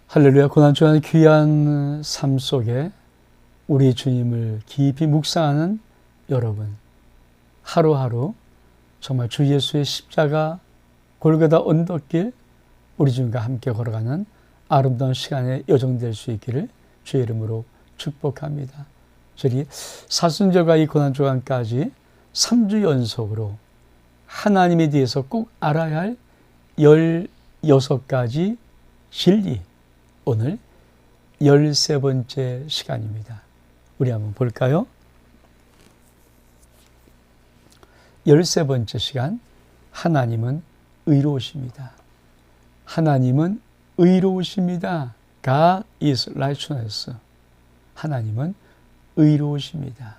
할렐루야. 고난주간 귀한 삶 속에 우리 주님을 깊이 묵상하는 여러분, 하루하루 정말 주 예수의 십자가 골고다 언덕길 우리 주님과 함께 걸어가는 아름다운 시간에 여정될 수 있기를 주의 이름으로 축복합니다. 저희 사순절과 이 고난주간까지 3주 연속으로 하나님에 대해서 꼭 알아야 할 16가지 진리, 오늘 13번째 시간입니다. 우리 한번 볼까요? 13번째 시간, 하나님은 의로우십니다. 하나님은 의로우십니다. God is righteousness. 하나님은 의로우십니다.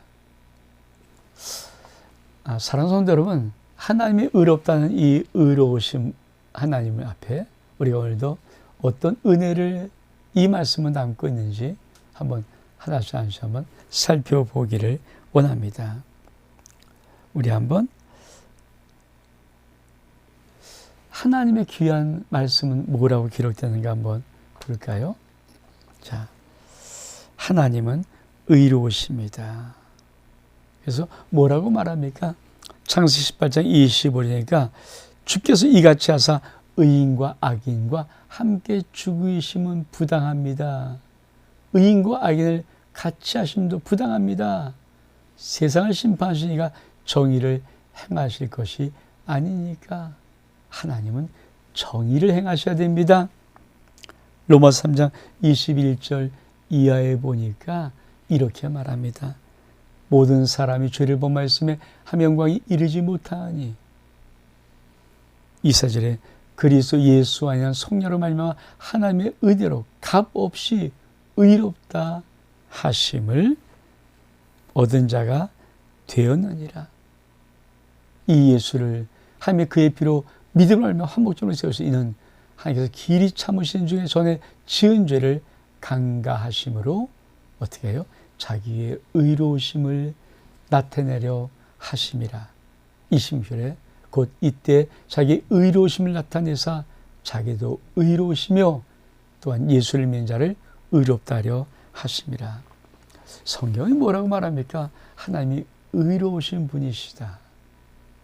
사랑하는 성도 여러분, 하나님이 의롭다는 이 의로우심 하나님 앞에 우리가 오늘도 어떤 은혜를 이 말씀은 담고 있는지 한번 하나씩 한번 살펴보기를 원합니다. 우리 한번 하나님의 귀한 말씀은 뭐라고 기록되는가 한번 볼까요? 자, 하나님은 의로우십니다. 그래서 뭐라고 말합니까? 창세기 18장 25절이니까 주께서 이같이 하사 의인과 악인과 함께 죽이심은 부당합니다. 의인과 악인을 같이 하심도 부당합니다. 세상을 심판하시니까 정의를 행하실 것이 아니니까. 하나님은 정의를 행하셔야 됩니다. 로마서 3장 21절 이하에 보니까 이렇게 말합니다. 모든 사람이 죄를 범하였음에 한 영광이 이르지 못하니. 24절에 그리스도 예수 안에 성령으로 말미암아 하나님의 의대로 값없이 의롭다 하심을 얻은 자가 되었느니라. 이 예수를 하나님의 그의 피로 믿음을 알며 한목적으로 세워서 이는 하나님께서 길이 참으신 중에 전에 지은 죄를 간가하심으로 어떻게 해요? 자기의 의로우심을 나타내려 하심이라. 20절에 곧 이때 자기의 의로우심을 나타내사 자기도 의로우시며 또한 예수를 믿는 자를 의롭다 하려 하심이라. 성경이 뭐라고 말합니까? 하나님이 의로우신 분이시다.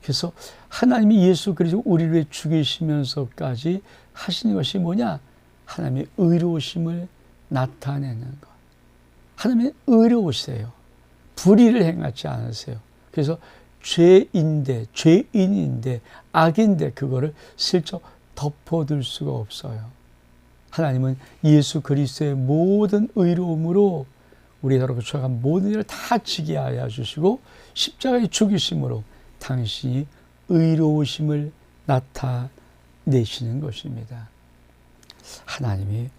그래서 하나님이 예수 그리스도 우리를 위해 죽이시면서까지 하시는 것이 뭐냐? 하나님의 의로우심을 나타내는 것. 하나님이 의로우세요. 불의를 행하지 않으세요. 그래서 죄인인데 악인데 그거를 슬쩍 덮어둘 수가 없어요. 하나님은 예수 그리스도의 모든 의로움으로 우리 서로 추악한 모든 일을 다 지게 하여 주시고 십자가의 죽이심으로 당신이 의로우심을 나타내시는 것입니다. 하나님이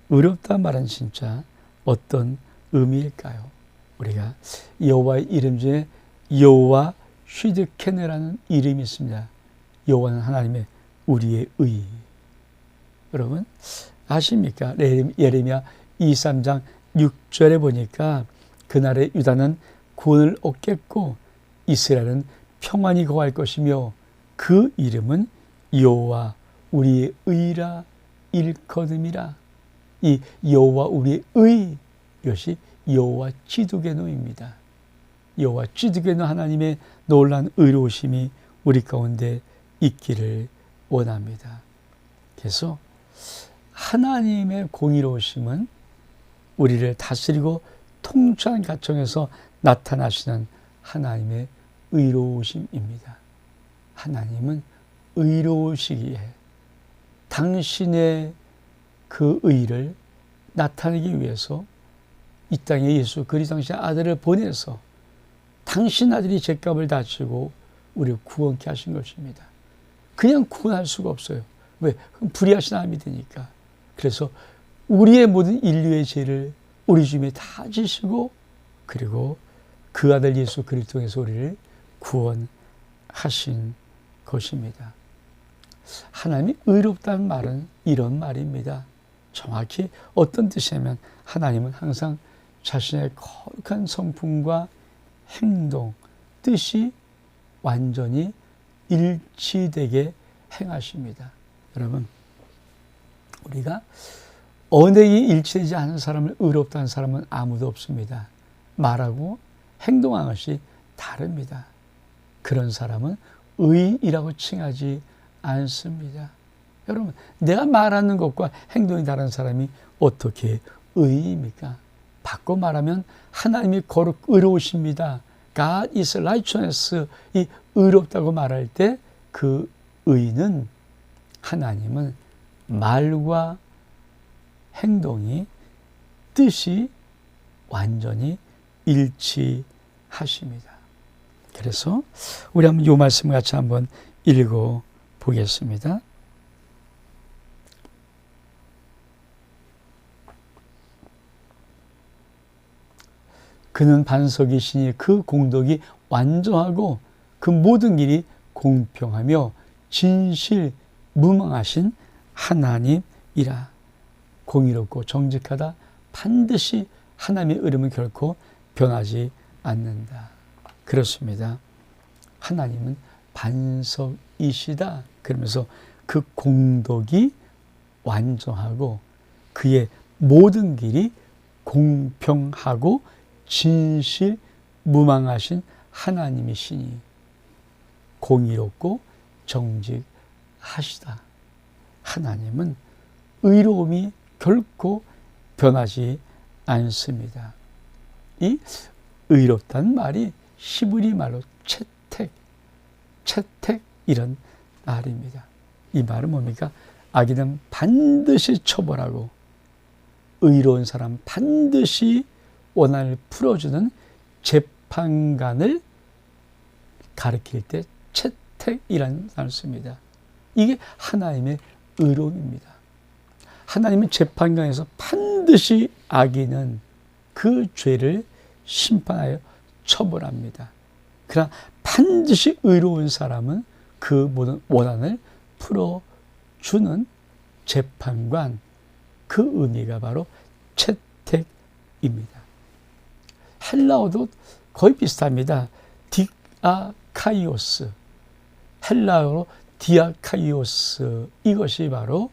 의롭다는 말은 진짜 어떤 의미일까요? 우리가 여호와의 이름 중에 여호와 슈드케네라는 이름이 있습니다. 여호와는 하나님의 우리의 의. 여러분 아십니까? 예레미야 23장 6절에 보니까 그날에 유다는 구원을 얻겠고 이스라엘은 평안히 거할 것이며 그 이름은 여호와 우리의 의라 일컫음이라. 이 여호와 우리의 의, 이것이 여호와 찌두게노입니다. 여호와 찌두게노 하나님의 놀라운 의로우심이 우리 가운데 있기를 원합니다. 그래서 하나님의 공의로우심은 우리를 다스리고 통치하는 가정에서 나타나시는 하나님의 의로우심입니다. 하나님은 의로우시기에 당신의 그 의를 나타내기 위해서 이 땅에 예수 그리스도 당신의 아들을 보내서 당신 아들이 죄값을 다 지고 우리를 구원케 하신 것입니다. 그냥 구원할 수가 없어요. 왜? 불의하신 하나님이 되니까. 그래서 우리의 모든 인류의 죄를 우리 주님이 다 지시고 그리고 그 아들 예수 그리스도 통해서 우리를 구원하신 것입니다. 하나님이 의롭다는 말은 이런 말입니다. 정확히 어떤 뜻이냐면 하나님은 항상 자신의 거룩한 성품과 행동, 뜻이 완전히 일치되게 행하십니다. 여러분, 우리가 언행이 일치되지 않은 사람을 의롭다는 사람은 아무도 없습니다. 말하고 행동하는 것이 다릅니다. 그런 사람은 의인이라고 칭하지 않습니다. 여러분, 내가 말하는 것과 행동이 다른 사람이 어떻게 의인입니까? 바꿔 말하면 하나님이 거룩 의로우십니다. God is righteous. 이 의롭다고 말할 때 그 의는 하나님은 말과 행동이 뜻이 완전히 일치하십니다. 그래서 우리 한번 이 말씀을 같이 한번 읽어 보겠습니다. 그는 반석이시니 그 공덕이 완전하고 그 모든 일이 공평하며 진실 무망하신 하나님이라. 공의롭고 정직하다. 반드시 하나님의 이름은 결코 변하지 않는다. 그렇습니다. 하나님은 반석이시다. 그러면서 그 공덕이 완전하고 그의 모든 길이 공평하고 진실 무망하신 하나님이시니 공의롭고 정직하시다. 하나님은 의로움이 결코 변하지 않습니다. 이 의롭다는 말이 히브리 말로 채택 이런 말입니다. 이 말은 뭡니까? 악인은 반드시 처벌하고 의로운 사람 반드시 원한을 풀어주는 재판관을 가리킬 때 채택이라는 단어를 씁니다. 이게 하나님의 의로움입니다. 하나님은 재판관에서 반드시 악인은 그 죄를 심판하여 처벌합니다. 그러나 반드시 의로운 사람은 그 모든 원한을 풀어주는 재판관, 그 의미가 바로 채택입니다. 헬라어도 거의 비슷합니다. 디아카이오스, 헬라어로 디아카이오스, 이것이 바로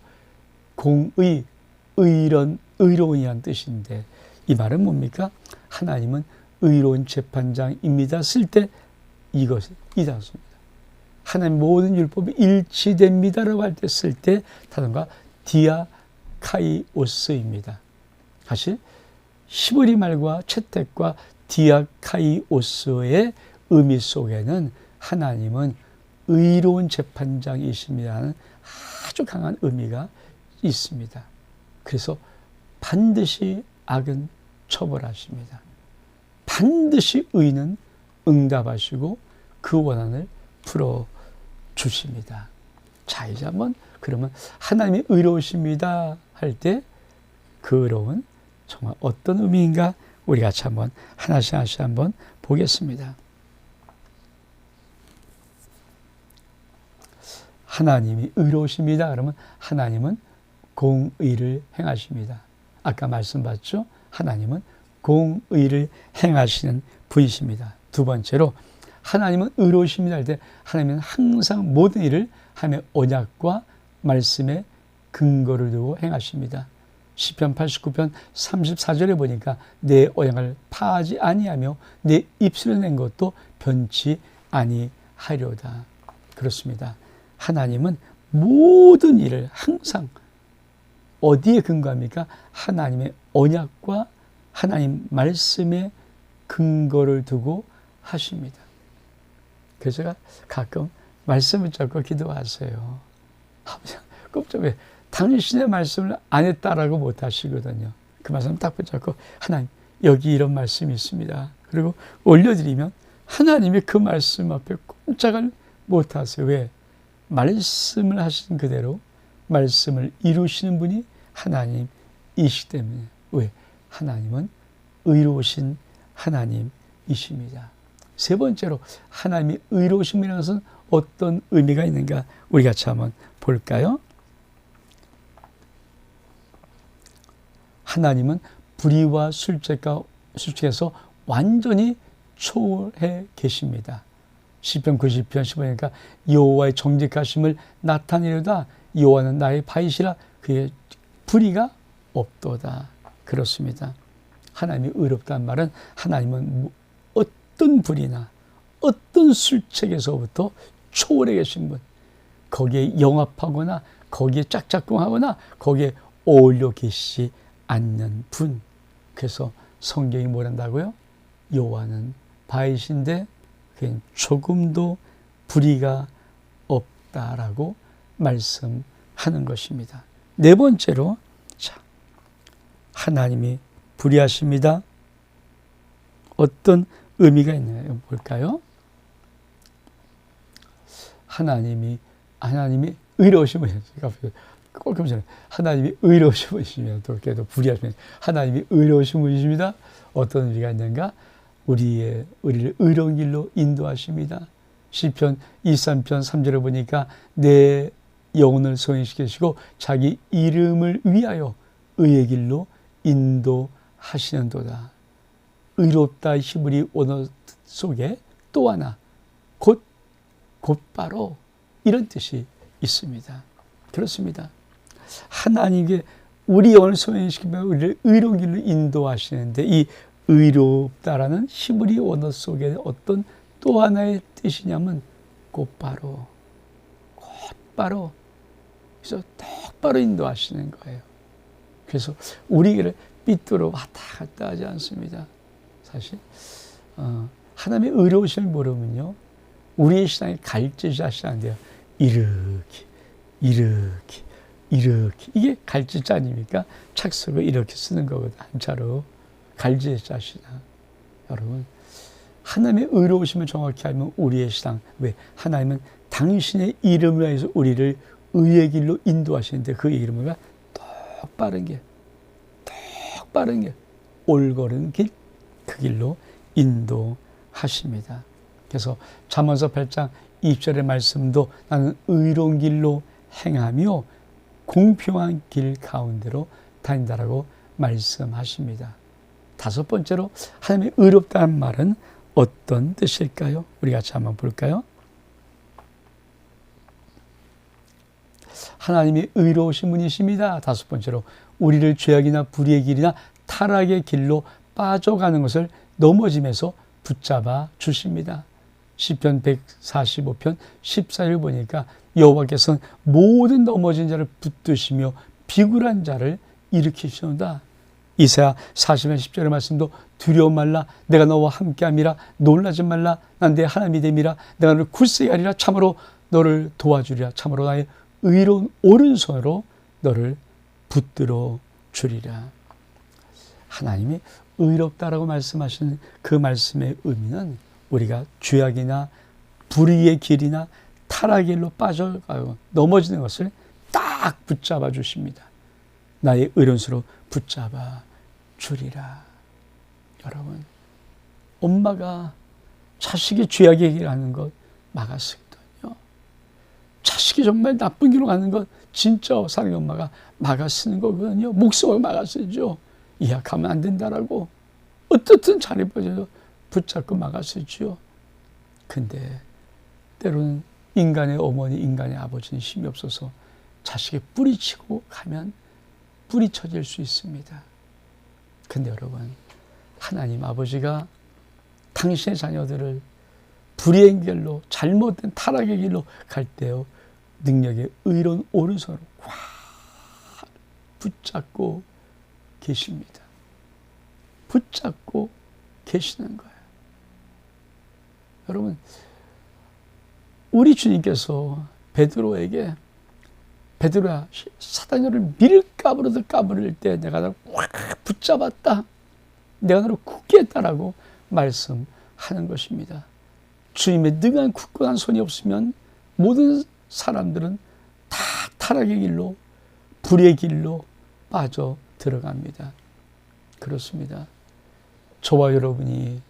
공의, 의로운이라는 뜻인데 이 말은 뭡니까? 하나님은 의로운 재판장입니다. 쓸 때 이것이 이 단어입니다. 하나님 모든 율법이 일치됩니다라고 할 때 쓸 때 단어가 디아카이오스입니다. 사실 히브리 말과 채택과 디아카이오스의 의미 속에는 하나님은 의로운 재판장이십니다는 아주 강한 의미가 있습니다. 그래서 반드시 악은 처벌하십니다. 반드시 의는 응답하시고 그 원한을 풀어주십니다. 자, 이제 한번 그러면 하나님이 의로우십니다 할 때 그 의로운 정말 어떤 의미인가 우리 같이 한번 하나씩 한번 보겠습니다. 하나님이 의로우십니다. 그러면 하나님은 공의를 행하십니다. 아까 말씀봤죠? 하나님은 공의를 행하시는 분이십니다. 두 번째로 하나님은 의로우십니다 할 때 하나님은 항상 모든 일을 하나님의 언약과 말씀에 근거를 두고 행하십니다. 시편 89편 34절에 보니까 내 언약을 파하지 아니하며 내 입술에 낸 것도 변치 아니하려다. 그렇습니다. 하나님은 모든 일을 항상 어디에 근거합니까? 하나님의 언약과 하나님 말씀에 근거를 두고 하십니다. 그래서 제가 가끔 말씀을 잡고 기도하세요. 깜짝 왜 당신의 말씀을 안 했다라고 못 하시거든요. 그 말씀 딱 붙잡고 하나님 여기 이런 말씀이 있습니다. 그리고 올려드리면 하나님이 그 말씀 앞에 꼼짝을 못 하세요. 왜? 말씀을 하신 그대로 말씀을 이루시는 분이 하나님이시기 때문에. 왜? 하나님은 의로우신 하나님이십니다. 세 번째로 하나님이 의로우심이라는 것은 어떤 의미가 있는가 우리 같이 한번 볼까요? 하나님은 불의와 술책에서 완전히 초월해 계십니다. 시편 90편 15절이니까 여호와의 정직하심을 나타내려다 여호와는 나의 바위시라. 그의 불의가 없도다. 그렇습니다. 하나님이 의롭다는 말은 하나님은 어떤 불이나 어떤 술책에서부터 초월해 계신 분, 거기에 영합하거나 거기에 짝짝꿍하거나 거기에 어울려 계시지 않는 분. 그래서 성경이 뭐란다고요? 여호와는 바위신데 그는 조금도 불의가 없다라고 말씀하는 것입니다. 네 번째로, 자, 하나님이 불의하십니다. 어떤 의미가 있나요? 볼까요? 하나님이 의로우신 분이에요. 꼭 그러잖아요. 하나님이 의로우신 분이시면 또 불의하시면 하나님이 의로우신 분이십니다. 어떤 의미가 있는가? 우리를 의로운 길로 인도하십니다. 시편 23편 3절에 보니까 내 영혼을 성행시키시고 자기 이름을 위하여 의의 길로 인도하시는도다. 의롭다 히브리 원어 속에 또 하나 곧바로 이런 뜻이 있습니다. 그렇습니다. 하나님께 우리 영혼을 성행시키며 우리를 의로운 길로 인도하시는데 이 의롭다라는 히브리 원어 속에 어떤 또 하나의 뜻이냐면 곧바로 그래서 똑바로 인도하시는 거예요. 그래서 우리를 삐뚤어 왔다 갔다 하지 않습니다. 사실 하나님의 의로우심을 모르면요, 우리의 신앙이 갈짓이 안 돼요. 이렇게 이게 갈짓자 아닙니까? 착석을 이렇게 쓰는 거거든. 한자로 갈짓자시나. 여러분, 하나님의 의로우심을 정확히 알면 우리의 신앙, 왜? 하나님은 당신의 이름을 위해서 우리를 의의 길로 인도하시는데 그 이름은 똑바른 길, 올바른 길, 그 길로 인도하십니다. 그래서 잠언서 8장 20절의 말씀도 나는 의로운 길로 행하며 공평한 길 가운데로 다닌다라고 말씀하십니다. 다섯 번째로 하나님의 의롭다는 말은 어떤 뜻일까요? 우리 같이 한번 볼까요? 하나님이 의로우신 분이십니다. 다섯 번째로 우리를 죄악이나 불의의 길이나 타락의 길로 빠져가는 것을 넘어짐에서 붙잡아 주십니다. 시편 145편 14절 보니까 여호와께서는 모든 넘어진 자를 붙드시며 비굴한 자를 일으키시는다. 이사야 40편 10절의 말씀도 두려워 말라 내가 너와 함께함이라 놀라지 말라 난 내 하나님이 됨이라 내가 너를 굳세게 하리라 참으로 너를 도와주리라 참으로 나의 의로운 오른손으로 너를 붙들어 주리라. 하나님이 의롭다라고 말씀하시는 그 말씀의 의미는 우리가 죄악이나 불의의 길이나 타락의 길로 빠져가고 넘어지는 것을 딱 붙잡아 주십니다. 나의 의로운수로 붙잡아 주리라. 여러분, 엄마가 자식이 죄악의 길을 가는 것 막았거든요. 자식이 정말 나쁜 길로 가는 것 진짜 사랑의 엄마가 막아쓰는 거거든요. 목숨을 막아쓰죠. 이야 가면 안 된다라고 어떻든 잘해보죠. 붙잡고 막아쓰죠. 근데 때로는 인간의 어머니, 인간의 아버지는 힘이 없어서 자식이 뿌리치고 가면 뿌리쳐질 수 있습니다. 근데 여러분, 하나님 아버지가 당신의 자녀들을 불의의 길로 잘못된 타락의 길로 갈 때요 능력의 의로운 오른손으로 확 붙잡고 계십니다. 붙잡고 계시는 거예요. 여러분, 우리 주님께서 베드로에게 베드로야 사단이 너를 밀까 부르듯 까부릴 때 내가 너를 확 붙잡았다. 내가 너를 굳게 했다라고 말씀하는 것입니다. 주님의 능한 굳건한 손이 없으면 모든 사람들은 다 타락의 길로 불의 길로 빠져 들어갑니다. 그렇습니다. 저와 여러분이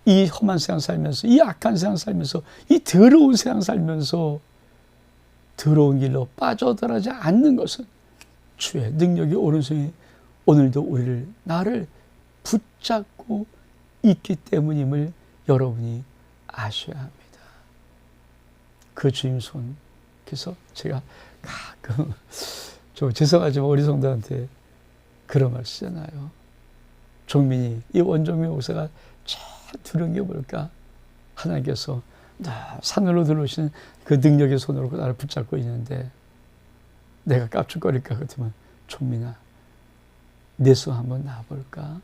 이 험한 세상 살면서 이 악한 세상 살면서 이 더러운 세상 살면서 더러운 길로 빠져들어가지 않는 것은 주의 능력이 오른손이 오늘도 나를 붙잡고 있기 때문임을 여러분이 아셔야 합니다. 그 주님 손. 그래서 제가 가끔 죄송하지만 우리 성도한테 그런 말 쓰잖아요. 종민이, 이 원종민 목사가 제일 두려운 게 뭘까? 하나님께서 산으로 들어오신 그 능력의 손으로 나를 붙잡고 있는데 내가 깝죽거릴까 같으면 종민아, 내 손 한번 놔볼까?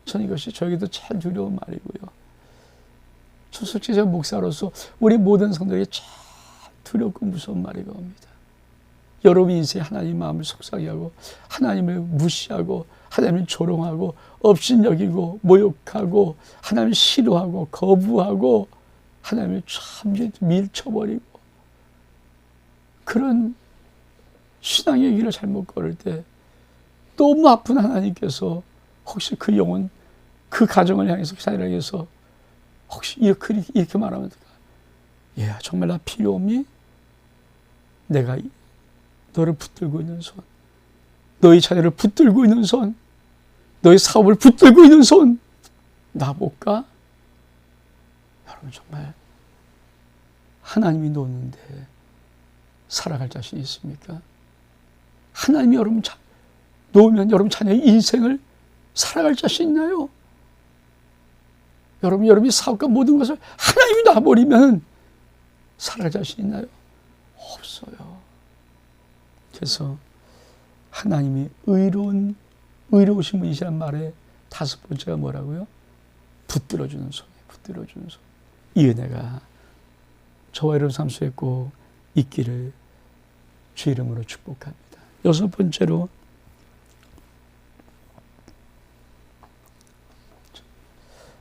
전 이것이 저에게도 제일 두려운 말이고요. 저 솔직히 제가 목사로서 우리 모든 성도에게 제일 두렵고 무서운 말이 겁니다. 여러분 인생에 하나님 마음을 속상해 하고 하나님을 무시하고 하나님을 조롱하고 업신여기고 모욕하고 하나님을 싫어하고 거부하고 하나님을 참 밀쳐버리고 그런 신앙의 길을 잘못 걸을 때 너무 아픈 하나님께서 혹시 그 영혼, 그 가정을 향해서, 그 자녀를 향해서 혹시 이렇게 말하면 될까? 얘야, 정말 나 필요 없니? 내가 너를 붙들고 있는 손, 너희 자녀를 붙들고 있는 손, 너희 사업을 붙들고 있는 손 놔볼까? 여러분 정말 하나님이 놓는데 살아갈 자신이 있습니까? 하나님이 여러분 놓으면 여러분 자녀의 인생을 살아갈 자신 있나요? 여러분이 사업과 모든 것을 하나님이 놔버리면 살아갈 자신 있나요? 없어요. 그래서 하나님이 의로우신 분이시란 말에 다섯 번째가 뭐라고요? 붙들어주는 손이에요. 붙들어주는 손. 이 은혜가 저와 여러분 삶 속에 꼭 있기를 주 이름으로 축복합니다. 여섯 번째로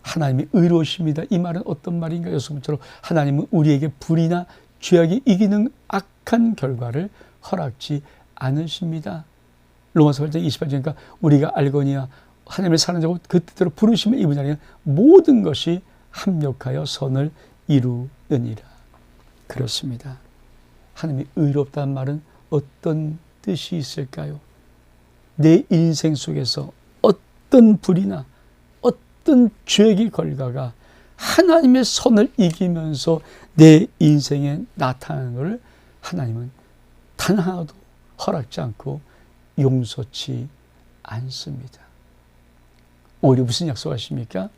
하나님이 의로우십니다. 이 말은 어떤 말인가? 여섯 번째로 하나님은 우리에게 불이나 죄악이 이기는 악한 결과를 허락지 않으십니다. 로마서 8장 28절이니까 우리가 알거니와 하나님을 사는 자고 그 뜻대로 부르심에 입은 자에게는 모든 것이 합력하여 선을 이루느니라. 그렇습니다. 하나님이 의롭다는 말은 어떤 뜻이 있을까요? 내 인생 속에서 어떤 불이나 어떤 죄의 결과가 하나님의 선을 이기면서 내 인생에 나타나는 것을 하나님은 단 하나도 허락지 않고 용서치 않습니다. 오히려 무슨 약속하십니까?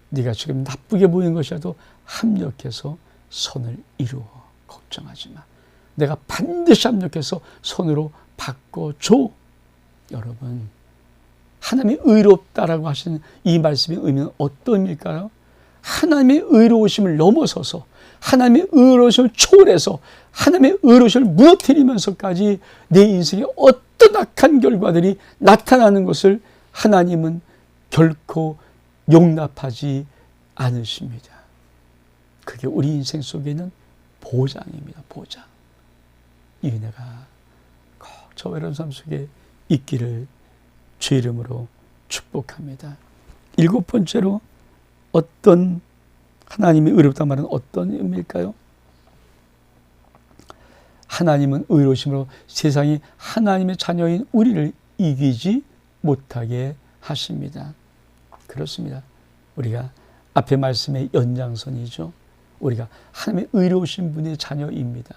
네가 지금 나쁘게 보이는 것이라도 합력해서 선을 이루어. 걱정하지 마. 내가 반드시 합력해서 선으로 바꿔줘. 여러분, 하나님이 의롭다라고 하시는 이 말씀의 의미는 어떤 의미일까요? 하나님의 의로우심을 넘어서서 하나님의 의로우심을 초월해서 하나님의 의로우심을 무너뜨리면서까지 내 인생에 어떤 악한 결과들이 나타나는 것을 하나님은 결코 용납하지 않으십니다. 그게 우리 인생 속에는 보장입니다. 보장. 이 은혜가 꼭 저와 여러분 삶 속에 있기를 주 이름으로 축복합니다. 일곱 번째로 어떤 하나님이 의롭다는 말은 어떤 의미일까요? 하나님은 의로우심으로 세상이 하나님의 자녀인 우리를 이기지 못하게 하십니다. 그렇습니다. 우리가 앞에 말씀의 연장선이죠. 우리가 하나님의 의로우신 분의 자녀입니다.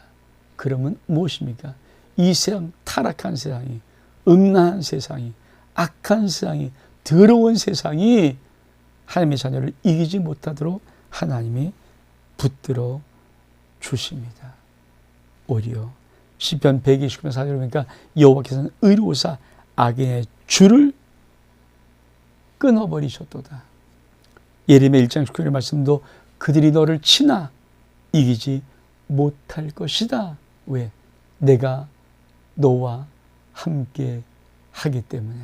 그러면 무엇입니까? 이 세상, 타락한 세상이, 음란한 세상이, 악한 세상이, 더러운 세상이 하나님의 자녀를 이기지 못하도록 하나님이 붙들어 주십니다. 오히려 시편 129편 4절에 보니까 여호와께서는 의로우사 악인의 줄을 끊어버리셨도다. 예레미야 1장 19절 말씀도 그들이 너를 치나 이기지 못할 것이다. 왜? 내가 너와 함께 하기 때문에.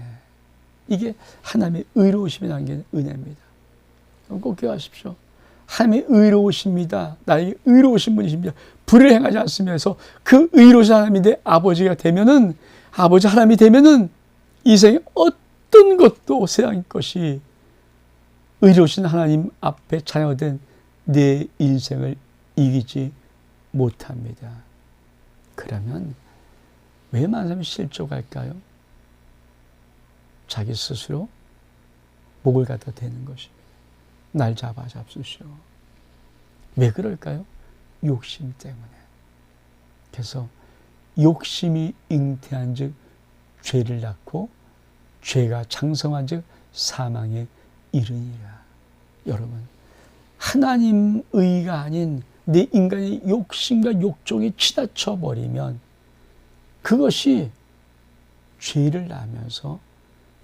이게 하나님의 의로우심이라는 게 은혜입니다. 꼭 기억하십시오. 하나님의 의로우십니다. 나에게 의로우신 분이십니다. 불을 행하지 않으면서 그 의로우신 하나님이 내 아버지가 되면은, 아버지 하나님이 되면은 이 세상에 어떤 것도 세상의 것이 의로우신 하나님 앞에 자녀된 내 인생을 이기지 못합니다. 그러면 왜 많은 사람이 실족할까요? 자기 스스로 목을 갖다 대는 것입니다. 날 잡수시오. 왜 그럴까요? 욕심 때문에. 그래서 욕심이 잉태한 즉 죄를 낳고 죄가 장성한 즉 사망에 이르니라. 여러분, 하나님 의가 아닌 내 인간의 욕심과 욕종이 치닫혀 버리면 그것이 죄를 낳으면서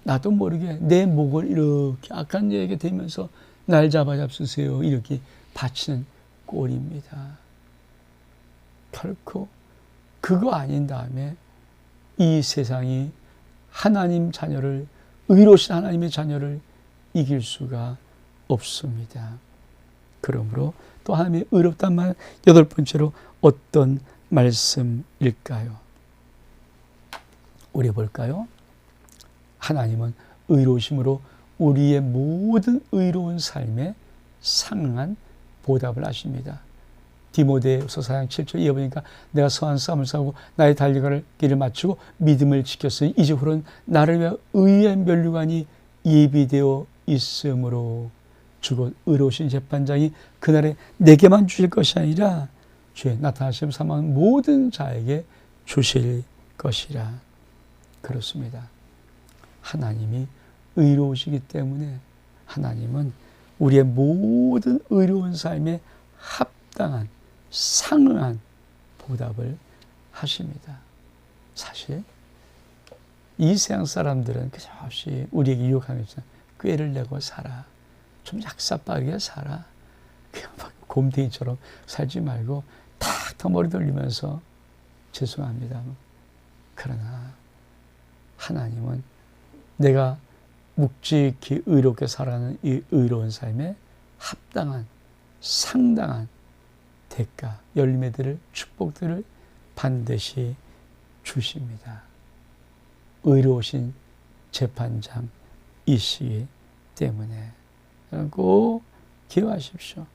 나도 모르게 내 목을 이렇게 악한 자에게 대면서 날 잡아잡수세요 이렇게 바치는 꼴입니다. 결코 그거 아닌 다음에 이 세상이 하나님 자녀를, 의로우신 하나님의 자녀를 이길 수가 없습니다. 그러므로 또 하나님의 의롭단 말, 여덟 번째로 어떤 말씀일까요? 우리 볼까요? 하나님은 의로우심으로 우리의 모든 의로운 삶에 상응한 보답을 하십니다. 디모데후서 4장 7절 이어 보니까 내가 선한 싸움을 싸우고 나의 달려갈 길을 마치고 믿음을 지켰으니 이제 후로는 나를 위하여 의의 면류관이 예비되어 있으므로 주곧 의로우신 재판장이 그날에 내게만 주실 것이 아니라 주의 나타나심 사망한 모든 자에게 주실 것이라. 그렇습니다. 하나님이 의로우시기 때문에 하나님은 우리의 모든 의로운 삶에 합당한, 상응한 보답을 하십니다. 사실 이 세상 사람들은 그저 없이 우리에게 유혹하면서 꾀를 내고 살아, 좀 약사빠르게 살아, 그냥 막 곰탱이처럼 살지 말고 탁탁 머리 돌리면서 죄송합니다. 그러나 하나님은 내가 묵직히 의롭게 살아가는 이 의로운 삶에 합당한, 상당한 대가, 열매들을, 축복들을 반드시 주십니다. 의로우신 재판장이시기 때문에 꼭 기억하십시오.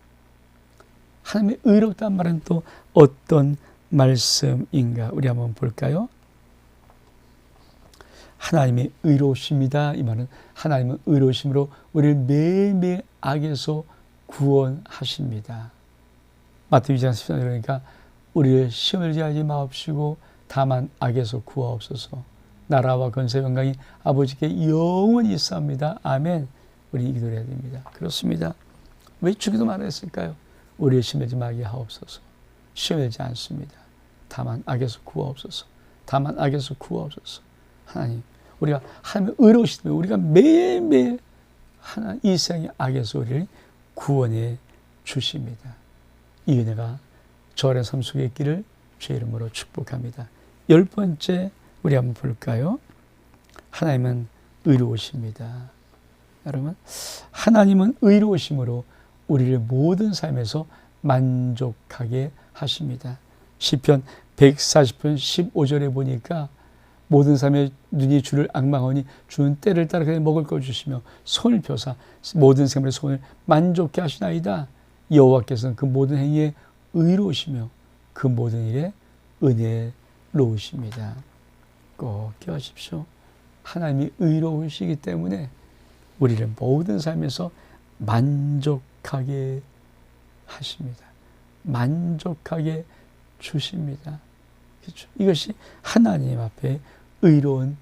하나님의 의롭다는 말은 또 어떤 말씀인가? 우리 한번 볼까요? 하나님의 의로우십니다. 이 말은 하나님은 의로우심으로 우리를 매일매일 악에서 구원하십니다. 마태복음 2장 14절 그러니까 우리를 시험을 지하지 마옵시고 다만 악에서 구하옵소서. 나라와 권세 영광이 아버지께 영원히 있사옵니다. 아멘. 우리 이 기도를 해야 됩니다. 그렇습니다. 왜 주기도 말했을까요? 우리를 시험하지 마게 하옵소서. 시험하지 않습니다. 다만 악에서 구하옵소서. 다만 악에서 구하옵소서. 하나님, 우리가 하나님의 의로우시다면 우리가 매일매일 하나님 이 세상의 악에서 우리를 구원해 주십니다. 이 은혜가 저의 삶 속에 있기를 주의 이름으로 축복합니다. 열 번째 우리 한번 볼까요? 하나님은 의로우십니다. 여러분, 하나님은 의로우심으로 우리를 모든 삶에서 만족하게 하십니다. 시편 140편 15절에 보니까 모든 삶에 눈이 주를 앙망하니 주는 때를 따라 그냥 먹을 걸 주시며 손을 펴사 모든 생물의 손을 만족케 하시나이다. 여호와께서는 그 모든 행위에 의로우시며 그 모든 일에 은혜로우십니다. 꼭 기억하십시오. 하나님이 의로우시기 때문에 우리를 모든 삶에서 만족하게 하십니다. 만족하게 주십니다. 그렇죠? 이것이 하나님 앞에 의로운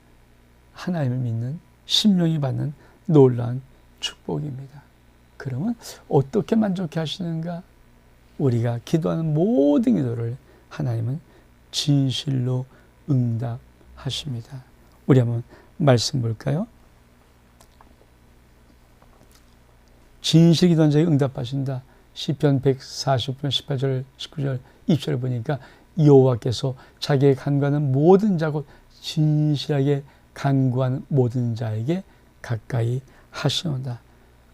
하나님을 믿는 심령이 받는 놀라운 축복입니다. 그러면 어떻게 만족해 하시는가? 우리가 기도하는 모든 기도를 하나님은 진실로 응답하십니다. 우리 한번 말씀 볼까요? 진실 기도한 자에게 응답하신다. 시편 140편 18절 19절 20절을 보니까 여호와께서 자기의 간구하는 모든 자 곧 진실하게 간구하는 모든 자에게 가까이 하시노다.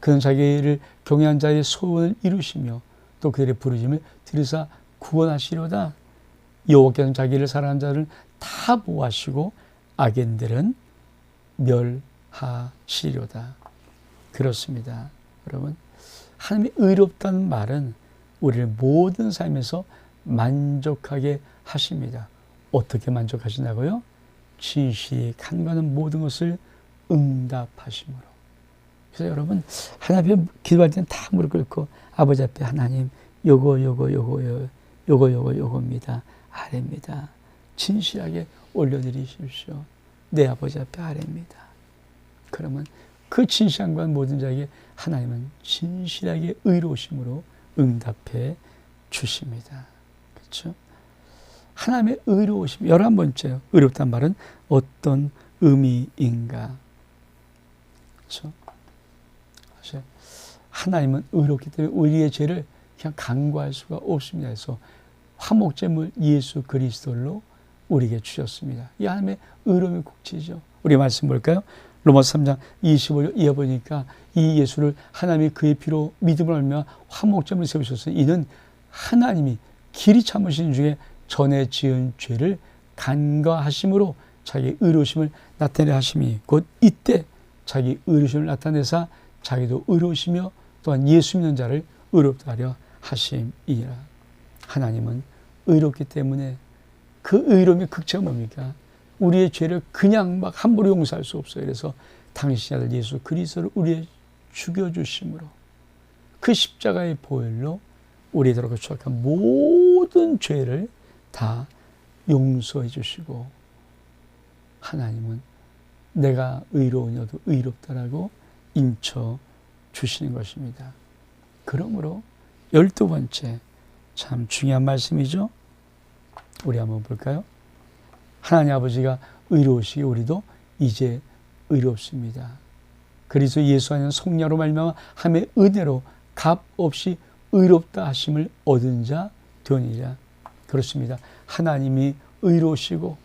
그는 자기를 경외한 자의 소원을 이루시며 또 그들의 부르심을 들으사 구원하시려다. 여호와께서는 자기를 사랑하는 자를 다 보호하시고 악인들은 멸하시려다. 그렇습니다. 여러분, 하나님이 의롭다는 말은 우리를 모든 삶에서 만족하게 하십니다. 어떻게 만족하시냐고요? 진실이 간과하는 모든 것을 응답하심으로. 그래서 여러분, 하나님 앞에 기도할 때는 다 무릎 꿇고 아버지 앞에 하나님 요거입니다. 아래입니다. 진실하게 올려드리십시오. 내 아버지 앞에 아래입니다. 그러면 그 진실한 모든 자에게 하나님은 진실하게 의로우심으로 응답해 주십니다. 그렇죠? 하나님의 의로우심. 11번째요. 의롭다는 말은 어떤 의미인가? 그렇죠? 사실 하나님은 의롭기 때문에 우리의 죄를 그냥 간과할 수가 없습니다. 그래서 화목제물 예수 그리스도로 우리에게 주셨습니다. 이 하나님의 의로움의 국치죠. 우리 말씀 볼까요? 로마서 3장 25절 이어 보니까 이 예수를 하나님이 그의 피로 믿음을 알며 화목제물을 세우셨으니 이는 하나님이 길이 참으신 중에 전에 지은 죄를 간과하심으로 자기 의로우심을 나타내 하심이 곧 이때 자기 의로우심을 나타내사 자기도 의로우시며 또한 예수 믿는 자를 의롭다 하려 하심이라. 하나님은 의롭기 때문에 그 의로움의 극치가 뭡니까? 우리의 죄를 그냥 막 함부로 용서할 수 없어요. 그래서 당신의 아들 예수 그리스도를 우리의 죽여주심으로 그 십자가의 보혈로 우리들에게 추악한 모든 죄를 다 용서해 주시고 하나님은 내가 의로우냐도 의롭다라고 인쳐 주시는 것입니다. 그러므로 12번째 참 중요한 말씀이죠. 우리 한번 볼까요? 하나님 아버지가 의로우시기 우리도 이제 의롭습니다. 그리스도 예수 안에는 속량으로 말미암아 하나님의 은혜로 값 없이 의롭다 하심을 얻은 자 되니라. 그렇습니다. 하나님이 의로우시고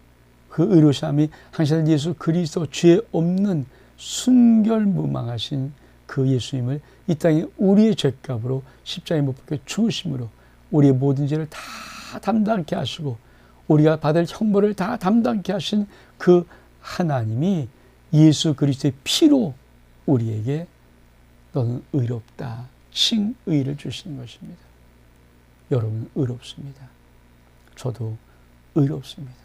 그 의로우심이 항상 예수 그리스도 죄 없는 순결무망하신 그 예수님을 이 땅에 우리의 죄값으로 십자가에 못 박혀 죽으심으로 우리의 모든 죄를 다 담당케 하시고 우리가 받을 형벌을 다 담당케 하신 그 하나님이 예수 그리스도의 피로 우리에게 너는 의롭다 칭의를 주시는 것입니다. 여러분은 의롭습니다. 저도 의롭습니다.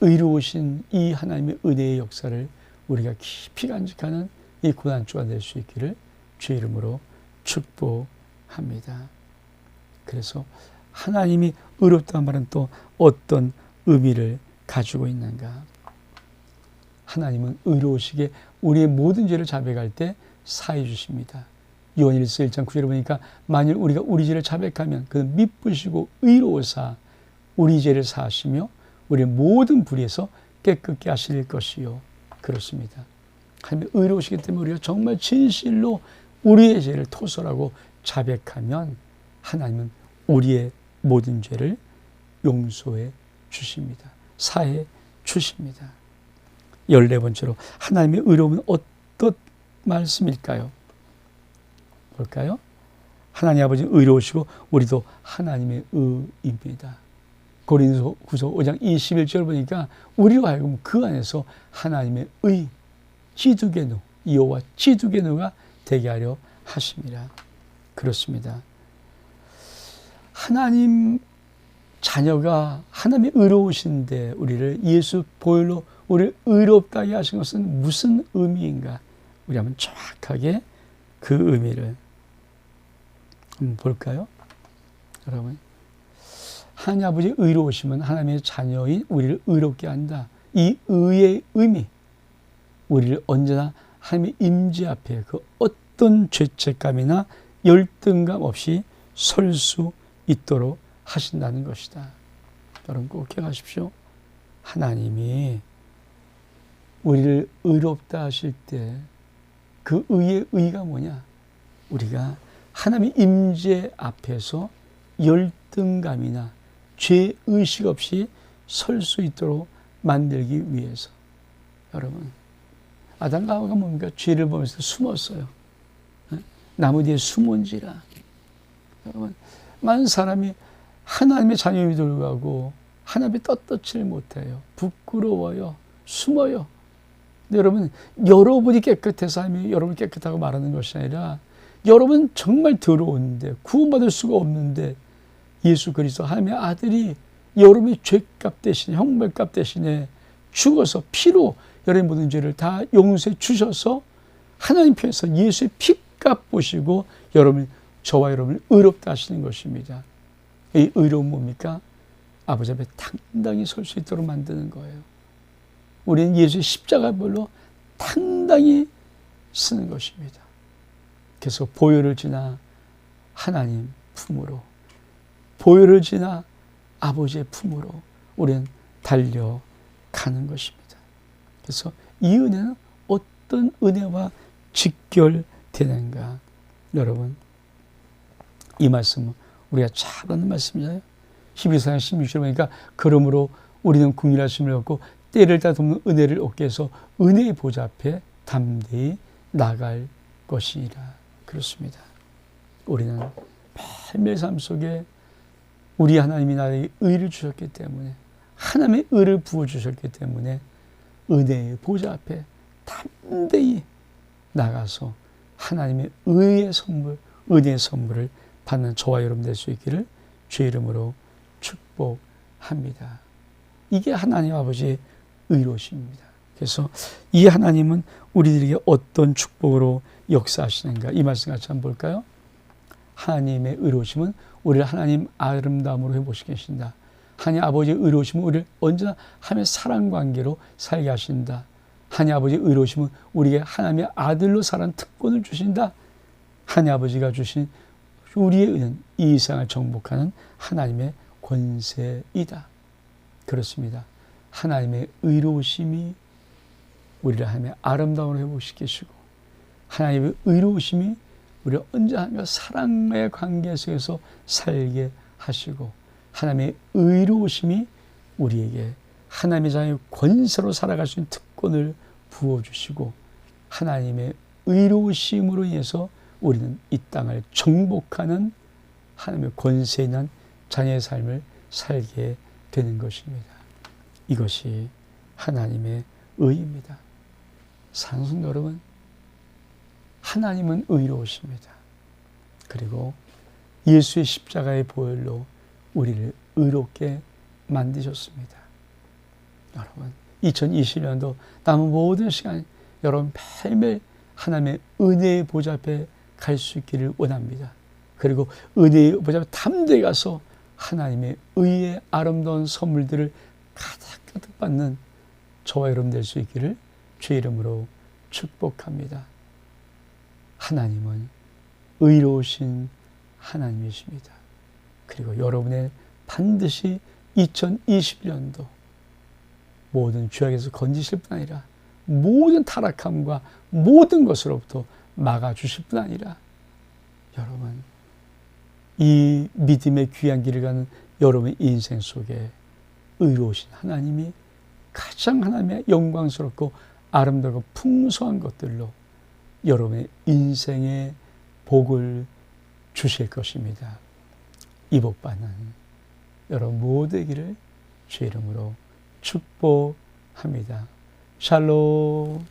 의로우신 이 하나님의 은혜의 역사를 우리가 깊이 간직하는 이 고난주가 될 수 있기를 주의 이름으로 축복합니다. 그래서 하나님이 의롭다는 말은 또 어떤 의미를 가지고 있는가? 하나님은 의로우시게 우리의 모든 죄를 자백할 때 사해 주십니다. 요한일서 1장 9절에 보니까 만일 우리가 우리 죄를 자백하면 그는 미쁘시고 의로우사 우리 죄를 사하시며 우리의 모든 불의에서 깨끗게 하실 것이요. 그렇습니다. 하나님이 의로우시기 때문에 우리가 정말 진실로 우리의 죄를 토설하고 자백하면 하나님은 우리의 모든 죄를 용서해 주십니다. 사해 주십니다. 14번째로 하나님의 의로움은 어떤 말씀일까요? 볼까요? 하나님 아버지는 의로우시고 우리도 하나님의 의입니다. 고린도후서 5장 21절 보니까 우리로 하여금 그 안에서 하나님의 의, 지두게노, 여호와 지두게노가 되게 하려 하심이라. 그렇습니다. 하나님 자녀가 하나님의 의로우신데 우리를 예수 보혈로 우리를 의롭다게 하신 것은 무슨 의미인가? 우리 한번 정확하게 그 의미를 한번 볼까요? 여러분, 하나님 아버지 의로우심은 하나님의 자녀인 우리를 의롭게 한다. 이 의의 의미, 우리를 언제나 하나님의 임재 앞에 그 어떤 죄책감이나 열등감 없이 설 수 있도록 하신다는 것이다. 여러분 꼭 기억하십시오. 하나님이 우리를 의롭다 하실 때 그 의의 의의가 뭐냐? 우리가 하나님의 임재 앞에서 열등감이나 죄의식 없이 설 수 있도록 만들기 위해서. 여러분, 아담과 하와가 뭡니까? 죄를 보면서 숨었어요. 나무 뒤에 숨은지라. 여러분, 많은 사람이 하나님의 자녀임에도 불구하고 하나님이 떳떳지를 못해요. 부끄러워요. 숨어요. 근데 여러분, 여러분이 깨끗해서 하나님이 여러분이 깨끗하고 말하는 것이 아니라 여러분 정말 더러운데 구원받을 수가 없는데 예수 그리스도 하나님의 아들이 여러분의 죄값 대신에 형벌값 대신에 죽어서 피로 여러분의 모든 죄를 다 용서해 주셔서 하나님 편에서 예수의 피값 보시고 여러분 저와 여러분을 의롭다 하시는 것입니다. 이 의로운 뭡니까? 아버지 앞에 당당히 설 수 있도록 만드는 거예요. 우리는 예수의 십자가별로 당당히 쓰는 것입니다. 그래서 보혈을 지나 하나님 품으로, 보혈을 지나 아버지의 품으로 우리는 달려가는 것입니다. 그래서 이 은혜는 어떤 은혜와 직결되는가? 여러분, 이 말씀은 우리가 잘 아는 말씀이잖아요. 히브리서 16절 보니까 그러므로 우리는 긍휼하심을 얻고 때를 다 돕는 은혜를 얻게 해서 은혜의 보좌 앞에 담대히 나갈 것이니라. 그렇습니다. 우리는 매일매일 삶 속에 우리 하나님이 나에게 의를 주셨기 때문에, 하나님의 의를 부어주셨기 때문에 은혜의 보좌 앞에 담대히 나가서 하나님의 의의 선물, 은혜의 선물을 받는 저와 여러분 될 수 있기를 주의 이름으로 축복합니다. 이게 하나님 아버지의 의로우심입니다. 그래서 이 하나님은 우리들에게 어떤 축복으로 역사하시는가? 이 말씀 같이 한번 볼까요? 하나님의 의로우심은 우리를 하나님 아름다움으로 회복시켜 주신다. 하나님 아버지의 의로우심은 우리를 언제나 하나님의 사랑관계로 살게 하신다. 하나님 아버지의 의로우심은 우리에게 하나님의 아들로 살아가는 특권을 주신다. 하나님 아버지가 주신 우리의 의는 이 세상을 정복하는 하나님의 권세이다. 그렇습니다. 하나님의 의로우심이 우리를 하나님의 아름다움으로 회복시키시고, 하나님의 의로우심이 우리를 언제나 하나님과 사랑의 관계 속에서 살게 하시고, 하나님의 의로우심이 우리에게 하나님의 자녀의 권세로 살아갈 수 있는 특권을 부어주시고, 하나님의 의로우심으로 인해서 우리는 이 땅을 정복하는 하나님의 권세 있는 자녀의 삶을 살게 되는 것입니다. 이것이 하나님의 의입니다. 사랑하는 성도 여러분, 하나님은 의로우십니다. 그리고 예수의 십자가의 보혈로 우리를 의롭게 만드셨습니다. 여러분, 2020년도 남은 모든 시간 여러분 매일매일 하나님의 은혜의 보좌 앞에 갈 수 있기를 원합니다. 그리고 은혜의 보좌 앞에 담대히 가서 하나님의 의의 아름다운 선물들을 가득가득 받는 저와 여러분 될 수 있기를 주의 이름으로 축복합니다. 하나님은 의로우신 하나님이십니다. 그리고 여러분의 반드시 2021년도 모든 죄악에서 건지실 뿐 아니라 모든 타락함과 모든 것으로부터 막아주실 뿐 아니라 여러분, 이 믿음의 귀한 길을 가는 여러분의 인생 속에 의로우신 하나님이 가장 하나님의 영광스럽고 아름다고 풍성한 것들로 여러분의 인생의 복을 주실 것입니다. 이 복 받는 여러분 모두에게를 주의 이름으로 축복합니다. 샬롬.